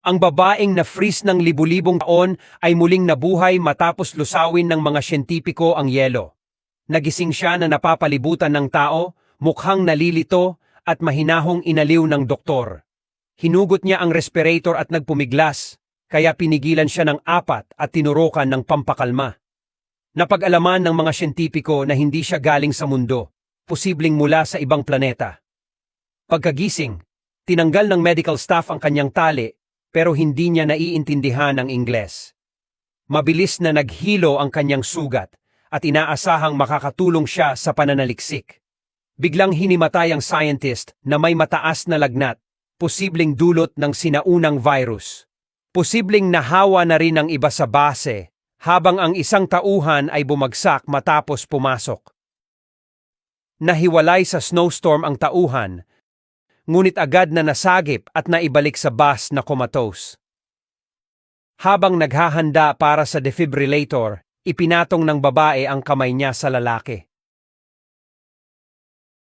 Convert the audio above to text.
Ang babaeng na-freeze ng libu-libong taon ay muling nabuhay matapos lusawin ng mga siyentipiko ang yelo. Nagising siya na napapalibutan ng tao, mukhang nalilito at mahinahong inaliw ng doktor. Hinugot niya ang respirator at nagpumiglas, kaya pinigilan siya ng 4 at tinurukan ng pampakalma. Napag-alaman ng mga siyentipiko na hindi siya galing sa mundo, posibleng mula sa ibang planeta. Pagkagising, tinanggal ng medical staff ang kanyang tali pero hindi niya naiintindihan ang Ingles. Mabilis na naghilo ang kanyang sugat at inaasahang makakatulong siya sa pananaliksik. Biglang hinimatay ang scientist na may mataas na lagnat, posibleng dulot ng sinaunang virus. Posibleng nahawa na rin ang iba sa base, habang ang isang tauhan ay bumagsak matapos pumasok. Nahiwalay sa snowstorm ang tauhan, ngunit agad na nasagip at naibalik sa bus na comatose. Habang naghahanda para sa defibrillator, ipinatong ng babae ang kamay niya sa lalaki.